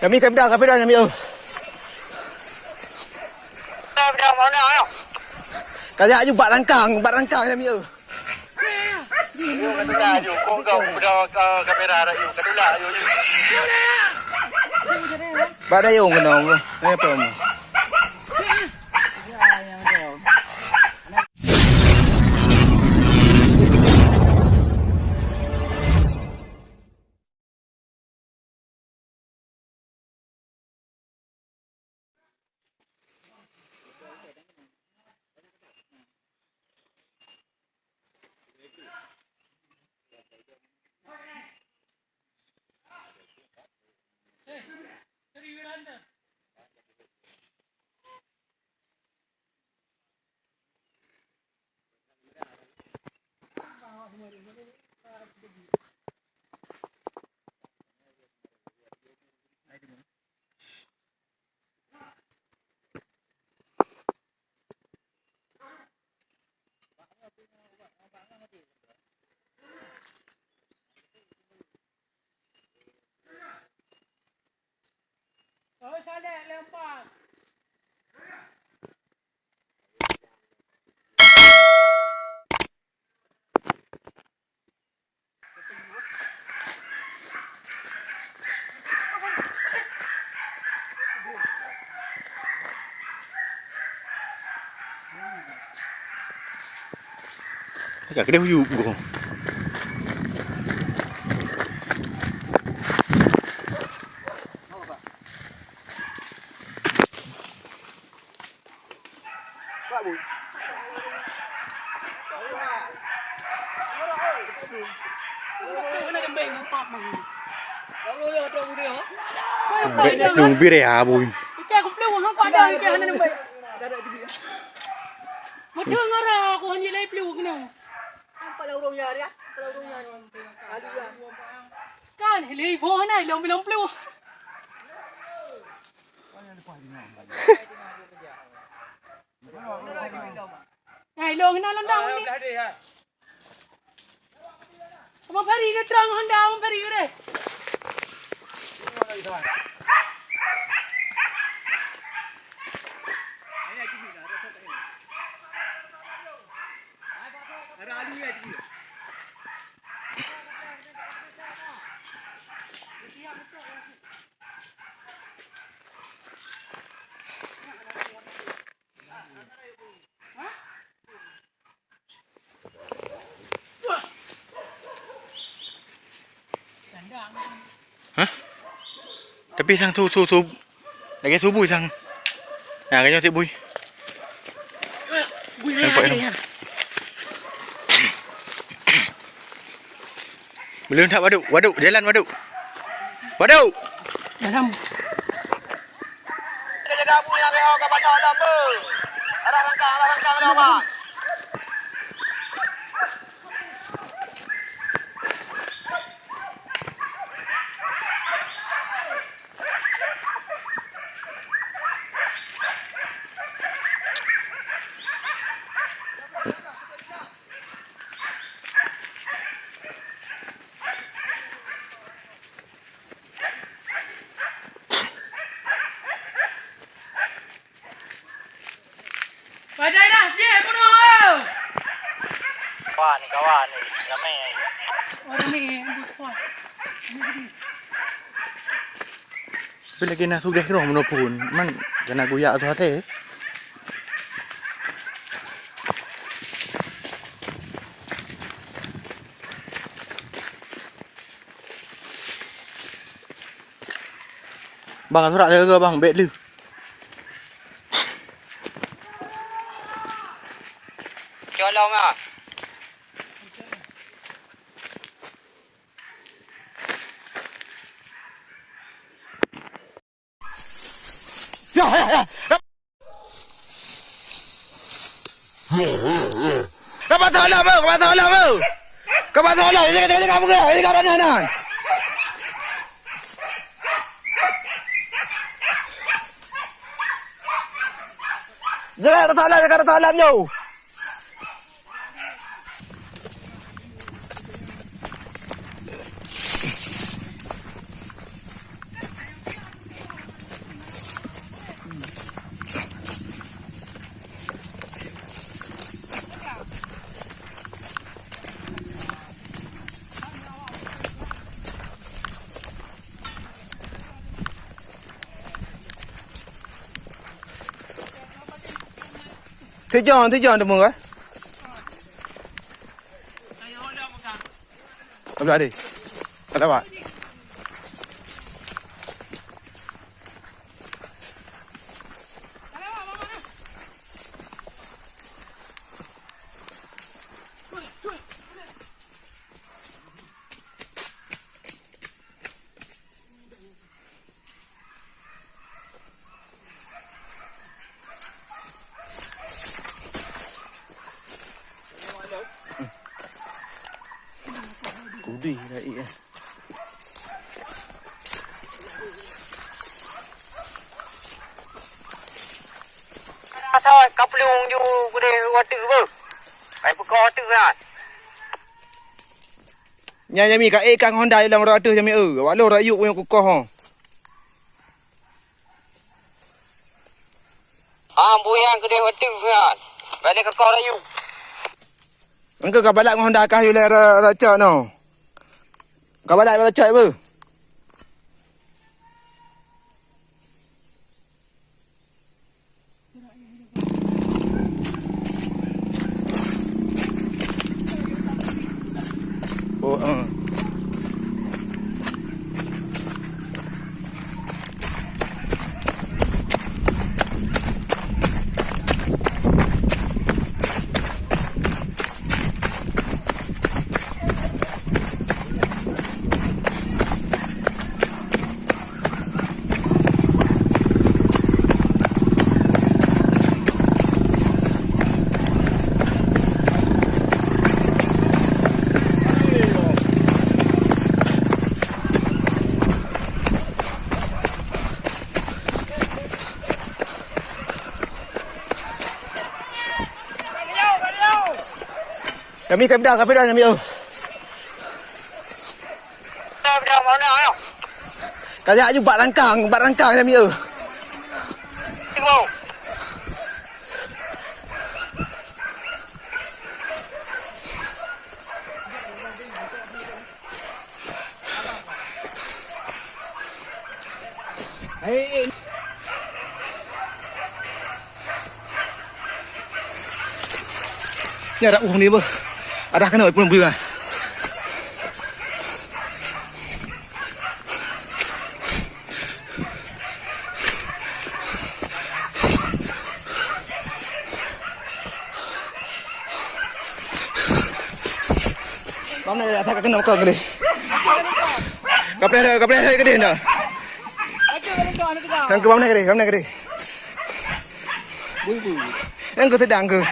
Kami dah kami Dah mana ayo? Kaya ju bat langkang kami Yo kadula yo kau dah kamera dah yo kadula yo. Bat dah yung kena. Apa mu? Saleh lempar. Cả cái đeo dụ của đừng biết à bùi Cái cũng lưu nó qua đời cái này mày. Một thương nó ra của anh lấy lưu cái nào. Cái này lấy vô này lồng lưu. Này lồng nó đâu đi. Mà phải đi nó trăng hơn đâu mà phải đi đây. hả? Tapi sang su lại cái su bùi sang cái nhau thì bùi sang quậy không mình lên tháp quá đủ để lan quá đủ Để làm Jaga bunyi yang kau kapan ada apa? Ada rangka ada apa? Padahal dah, dia pun mau. Kawan ni, ramai. Orang ni buat. Bila kena sudah roh menopun man kena guyak tu hati bang surat ke bang bet lu Tolong ah. Kapan tolong mu? Ini kamu ke? Ini kau dan Jangan tolong jauh. Thế John temu kan? Apa tadi? Ada apa? Kudi dah iya. Thôi, cặp luôn vô cái đây qua trừ vơ. Phải có trừ ra. Nya mi ka kang Honda ilang ra tu mi wa lo ra yu yang ku ko ho. Buyan cái đây qua trừ ra. Phải đây có ra yêu. Engkau ka balak Honda kah yu ra cha no. Ka balak ra cha bu. Oh, Kami dah mi Đâu món nào không? Kaya ju bat rangkang mi Trừ vô. Ni ada ni bu. Ada kena pun beri. Bóng này là thay cái nấu cơm cái đi. Cặp đây cái đi nè. Thằng cái bóng này cái đi. Em có thể đằng cơ.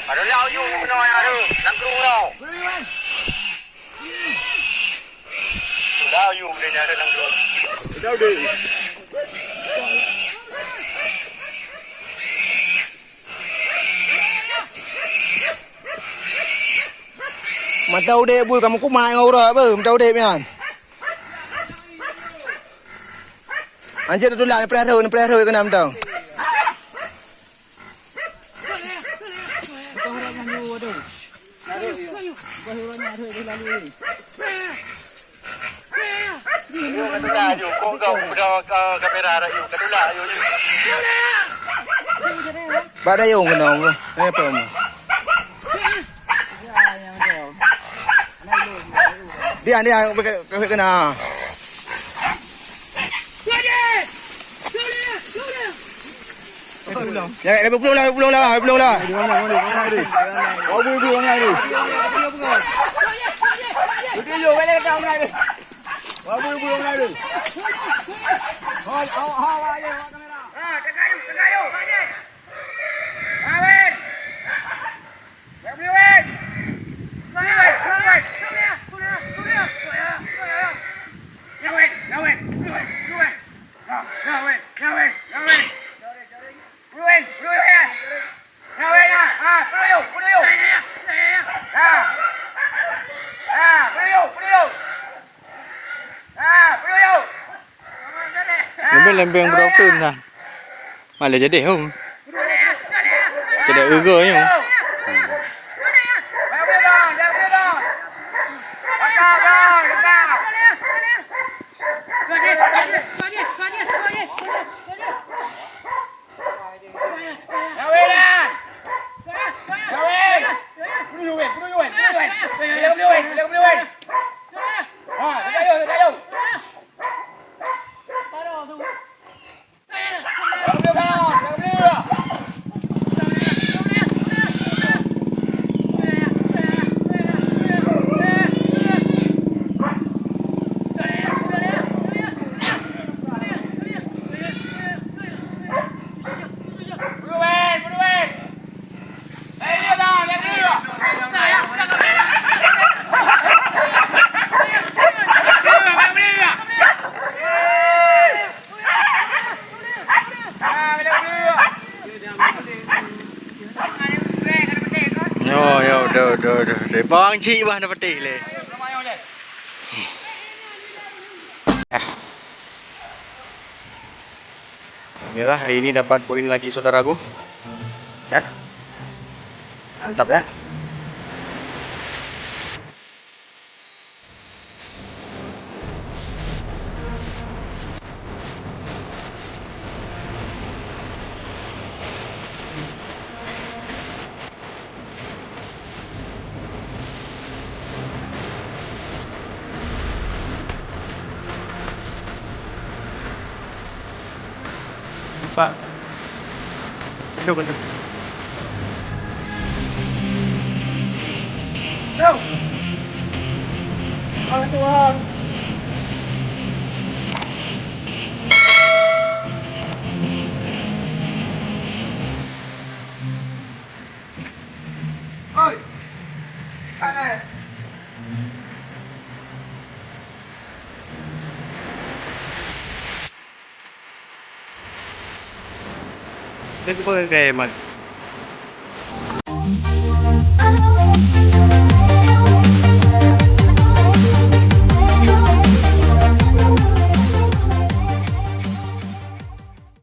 Ở đó lao vô nói à đâu, đang cru đâu. Lao vô đây nhà đang cru. Đâu đi. Mà đâu đây bui cả một cúc mai ngâu rồi bơ, đâu đây mày. Anh chết tôi lại pre thôi cái nam tao. Kadula yo kung ka kamera ra yo kadula yo. Ba đây dùng cái nào luôn. Đây phải không? Đi ăn cái nào. Ya, belum lah. Có vui ngay đi. Đi vô cái này trong này đi. Có vui ngay đi. Thôi, qua đây camera. Cái gai vô. À bên. Đẹp liêu bên. lembeng berapa nah. Malah jadi hong. Jadi uga ni. Yo, bang cik bah dapat teh le. Inilah hari ini dapat poin lagi saudaraku. Ya. Mantap ya. Pak. Aduh, aduh. Aduh. Oh, Tuhan. Oi. Aneh. Đây có cái ghề mà